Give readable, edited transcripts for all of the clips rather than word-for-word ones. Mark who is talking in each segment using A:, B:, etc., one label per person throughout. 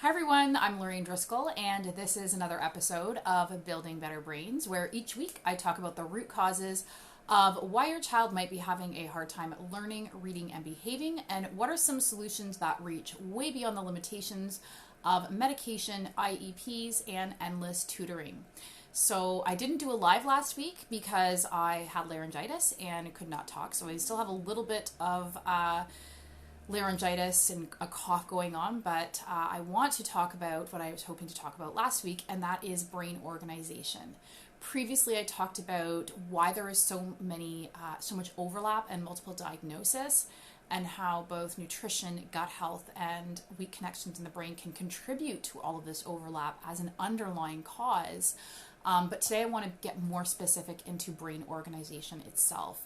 A: Hi everyone, I'm Lorraine Driscoll, and this is another episode of Building Better Brains, where each week I talk about the root causes of why your child might be having a hard time learning, reading, and behaving, and what are some solutions that reach way beyond the limitations of medication, IEPs, and endless tutoring. So I didn't do a live last week because I had laryngitis and could not talk, so I still have a little bit of laryngitis and a cough going on, but I want to talk about what I was hoping to talk about last week, and that is brain organization. Previously, I talked about why there is so much overlap and multiple diagnoses, and how both nutrition, gut health, and weak connections in the brain can contribute to all of this overlap as an underlying cause. But today I want to get more specific into brain organization itself.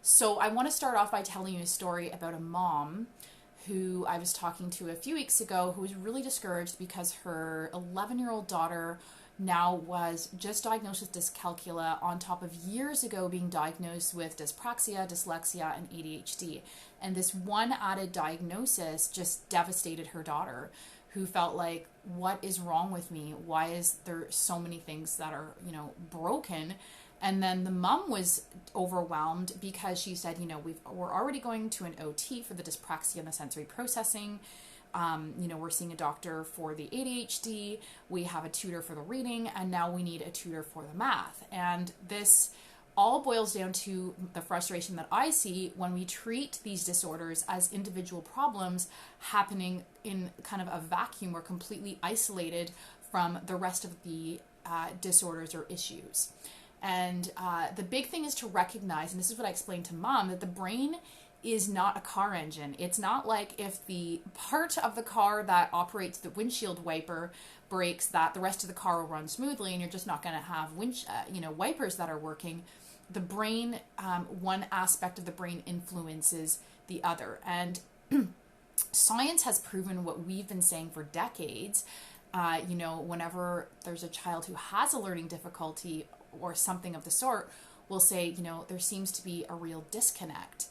A: So I want to start off by telling you a story about a mom who I was talking to a few weeks ago who was really discouraged because her 11-year-old daughter now was just diagnosed with dyscalculia on top of years ago being diagnosed with dyspraxia, dyslexia, and ADHD. And this one added diagnosis just devastated her daughter, who felt like, what is wrong with me? Why is there so many things that are, broken? And then the mom was overwhelmed because she said, we're already going to an OT for the dyspraxia and the sensory processing. We're seeing a doctor for the ADHD. We have a tutor for the reading, and now we need a tutor for the math. And this all boils down to the frustration that I see when we treat these disorders as individual problems happening in kind of a vacuum or completely isolated from the rest of the disorders or issues. And the big thing is to recognize, and this is what I explained to mom, that the brain is not a car engine. It's not like if the part of the car that operates the windshield wiper breaks, that the rest of the car will run smoothly and you're just not going to have wipers that are working. The brain, one aspect of the brain influences the other. And science has proven what we've been saying for decades. Whenever there's a child who has a learning difficulty or something of the sort, we'll say, there seems to be a real disconnect.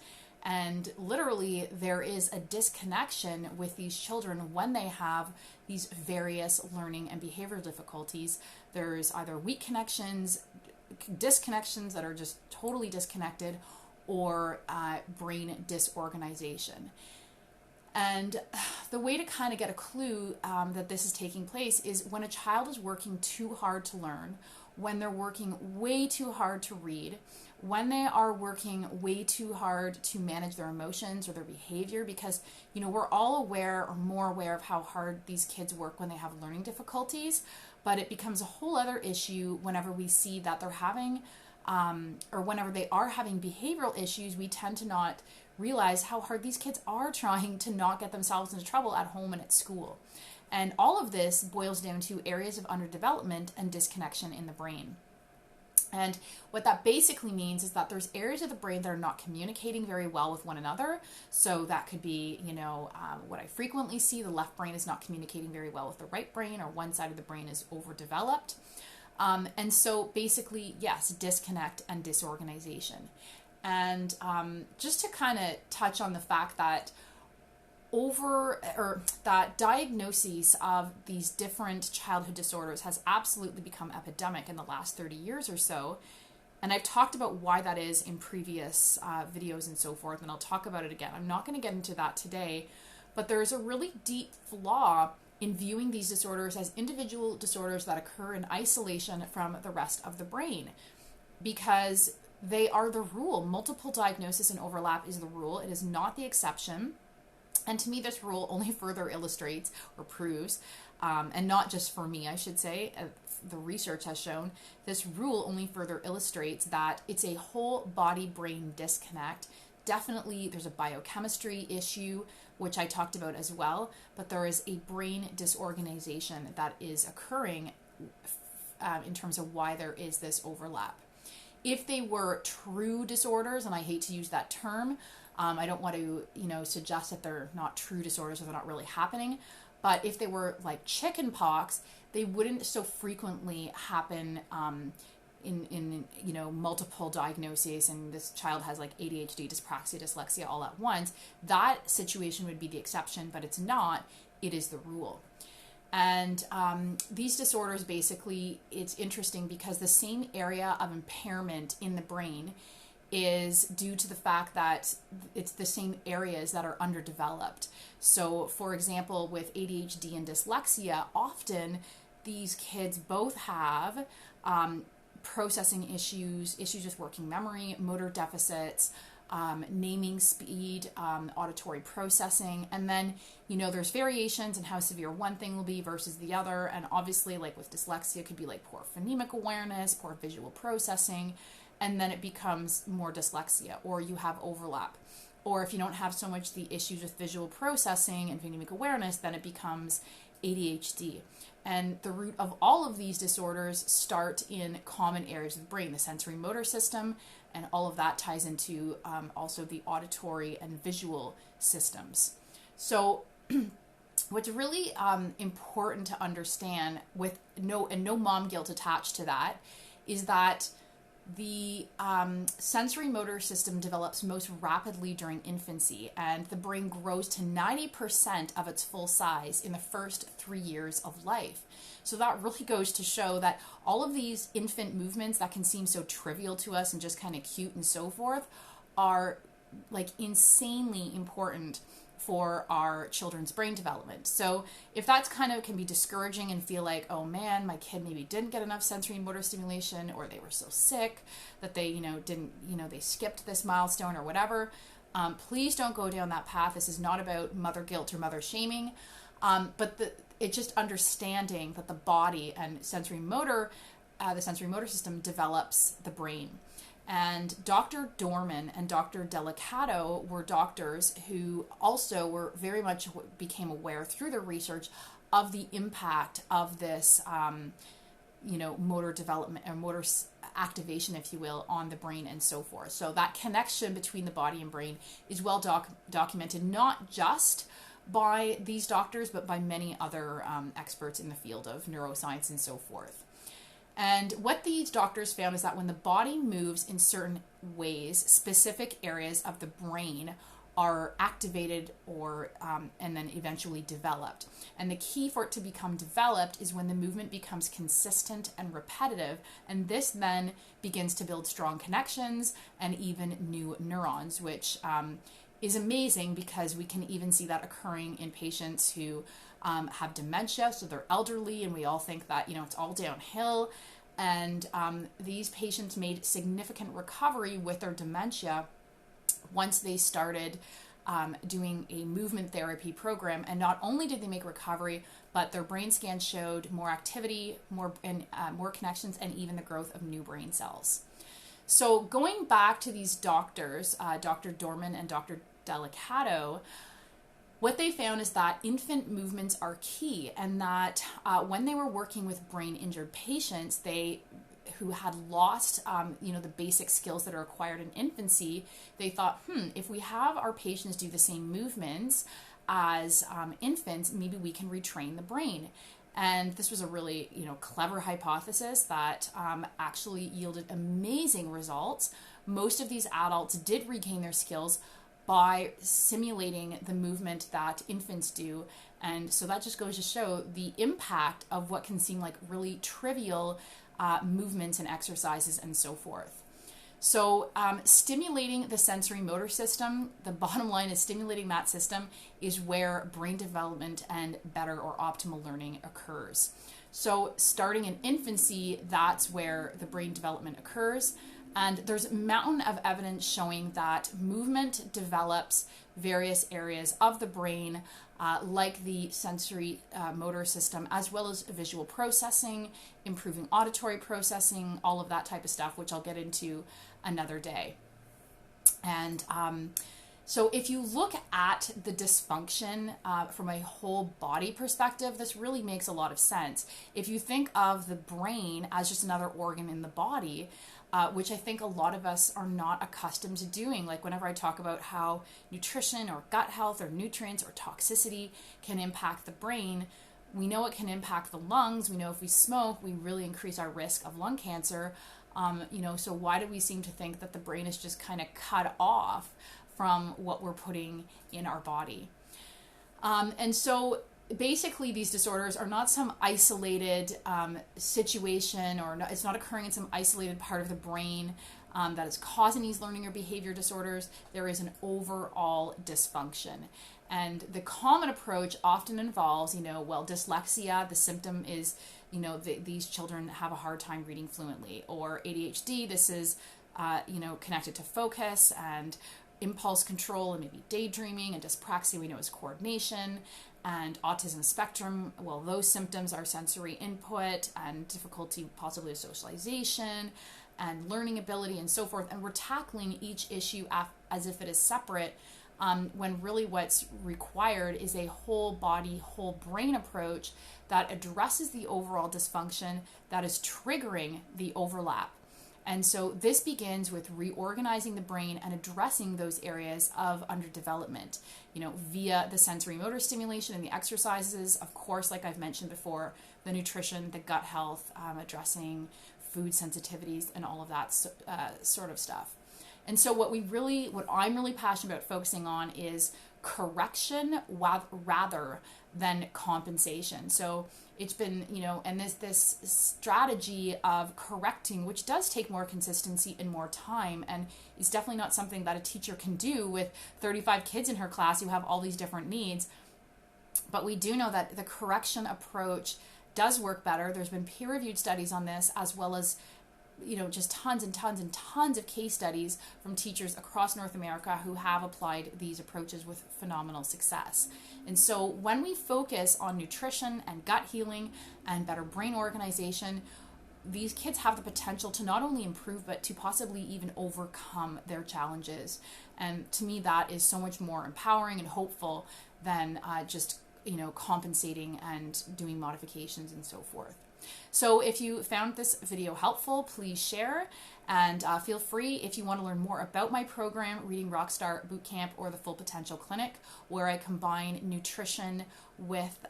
A: And literally, there is a disconnection with these children when they have these various learning and behavioral difficulties. There's either weak connections, disconnections that are just totally disconnected, or brain disorganization. And the way to kind of get a clue that this is taking place is when a child is working too hard to learn, when they're working way too hard to read, when they are working way too hard to manage their emotions or their behavior, because, we're all aware or more aware of how hard these kids work when they have learning difficulties, but it becomes a whole other issue whenever we see that they're having, or whenever they are having behavioral issues. We tend to not realize how hard these kids are trying to not get themselves into trouble at home and at school. And all of this boils down to areas of underdevelopment and disconnection in the brain. And what that basically means is that there's areas of the brain that are not communicating very well with one another. So that could be, what I frequently see, the left brain is not communicating very well with the right brain, or one side of the brain is overdeveloped. And so basically, yes, disconnect and disorganization. And just to kind of touch on the fact that that diagnoses of these different childhood disorders has absolutely become epidemic in the last 30 years or so. And I've talked about why that is in previous videos and so forth, and I'll talk about it again. I'm not going to get into that today, but there's a really deep flaw in viewing these disorders as individual disorders that occur in isolation from the rest of the brain, because they are the rule. Multiple diagnosis and overlap is the rule. It is not the exception. And to me, this rule only further illustrates or proves, and not just for me, I should say, the research has shown, this rule only further illustrates that it's a whole body-brain disconnect. Definitely, there's a biochemistry issue, which I talked about as well, but there is a brain disorganization that is occurring in terms of why there is this overlap. If they were true disorders, and I hate to use that term, I don't want to, suggest that they're not true disorders or they're not really happening. But if they were like chicken pox, they wouldn't so frequently happen in multiple diagnoses, and this child has like ADHD, dyspraxia, dyslexia all at once. That situation would be the exception, but it's not. It is the rule. And these disorders, basically, it's interesting because the same area of impairment in the brain is due to the fact that it's the same areas that are underdeveloped. So, for example, with ADHD and dyslexia, often these kids both have processing issues with working memory, motor deficits, naming speed, auditory processing, and then, there's variations in how severe one thing will be versus the other. And obviously, like with dyslexia, it could be like poor phonemic awareness, poor visual processing, and then it becomes more dyslexia, or you have overlap. Or if you don't have so much the issues with visual processing and phonemic awareness, then it becomes ADHD. And the root of all of these disorders start in common areas of the brain, the sensory motor system, and all of that ties into also the auditory and visual systems. So what's really important to understand, with no mom guilt attached to that, is that the sensory motor system develops most rapidly during infancy, and the brain grows to 90% of its full size in the first 3 years of life. So that really goes to show that all of these infant movements that can seem so trivial to us and just kind of cute and so forth are like insanely important for our children's brain development. So if that's kind of can be discouraging and feel like, oh man, my kid maybe didn't get enough sensory and motor stimulation, or they were so sick that they, they skipped this milestone or whatever, please don't go down that path. This is not about mother guilt or mother shaming, but it's just understanding that the body and the sensory motor system develops the brain. And Dr. Dorman and Dr. Delicato were doctors who also were very much became aware through their research of the impact of this, motor development or motor activation, if you will, on the brain and so forth. So that connection between the body and brain is well documented, not just by these doctors, but by many other experts in the field of neuroscience and so forth. And what these doctors found is that when the body moves in certain ways, specific areas of the brain are activated or and then eventually developed. And the key for it to become developed is when the movement becomes consistent and repetitive, and this then begins to build strong connections and even new neurons, which is amazing because we can even see that occurring in patients who have dementia, so they're elderly, and we all think that, it's all downhill. And these patients made significant recovery with their dementia once they started doing a movement therapy program. And not only did they make recovery, but their brain scans showed more activity, more connections, and even the growth of new brain cells. So going back to these doctors, Dr. Dorman and Dr. Delicato, what they found is that infant movements are key, and that when they were working with brain injured patients, who had lost, the basic skills that are acquired in infancy, they thought, if we have our patients do the same movements as infants, maybe we can retrain the brain. And this was a really, clever hypothesis that actually yielded amazing results. Most of these adults did regain their skills by simulating the movement that infants do. And so that just goes to show the impact of what can seem like really trivial movements and exercises and so forth. So stimulating the sensory motor system, the bottom line is stimulating that system is where brain development and better or optimal learning occurs. So starting in infancy, that's where the brain development occurs. And there's a mountain of evidence showing that movement develops various areas of the brain, like the sensory motor system, as well as visual processing, improving auditory processing, all of that type of stuff, which I'll get into another day. And so if you look at the dysfunction from a whole body perspective, this really makes a lot of sense. If you think of the brain as just another organ in the body, which I think a lot of us are not accustomed to doing. Like whenever I talk about how nutrition or gut health or nutrients or toxicity can impact the brain, we know it can impact the lungs. We know if we smoke, we really increase our risk of lung cancer. So why do we seem to think that the brain is just kind of cut off from what we're putting in our body? And so basically these disorders are not some isolated situation, or it's not occurring in some isolated part of the brain that is causing these learning or behavior disorders. There is an overall dysfunction. And the common approach often involves, dyslexia, the symptom is, these children have a hard time reading fluently. Or ADHD, this is, connected to focus and impulse control and maybe daydreaming. And dyspraxia, we know, is coordination. And autism spectrum, well, those symptoms are sensory input and difficulty possibly with socialization and learning ability and so forth. And we're tackling each issue as if it is separate, when really what's required is a whole body, whole brain approach that addresses the overall dysfunction that is triggering the overlap. And so this begins with reorganizing the brain and addressing those areas of underdevelopment, via the sensory motor stimulation and the exercises, of course, like I've mentioned before, the nutrition, the gut health, addressing food sensitivities and all of that sort of stuff. And so what I'm really passionate about focusing on is correction rather than compensation. So it's been, and this strategy of correcting, which does take more consistency and more time, and is definitely not something that a teacher can do with 35 kids in her class who have all these different needs. But we do know that the correction approach does work better. There's been peer-reviewed studies on this, as well as just tons and tons and tons of case studies from teachers across North America who have applied these approaches with phenomenal success. And so when we focus on nutrition and gut healing and better brain organization, these kids have the potential to not only improve, but to possibly even overcome their challenges. And to me, that is so much more empowering and hopeful than just compensating and doing modifications and so forth. So if you found this video helpful, please share, and feel free, if you want to learn more about my program, Reading Rockstar Bootcamp or the Full Potential Clinic, where I combine nutrition with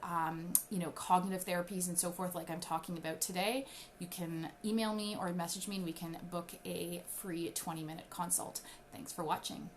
A: cognitive therapies and so forth, like I'm talking about today, you can email me or message me and we can book a free 20-minute consult. Thanks for watching.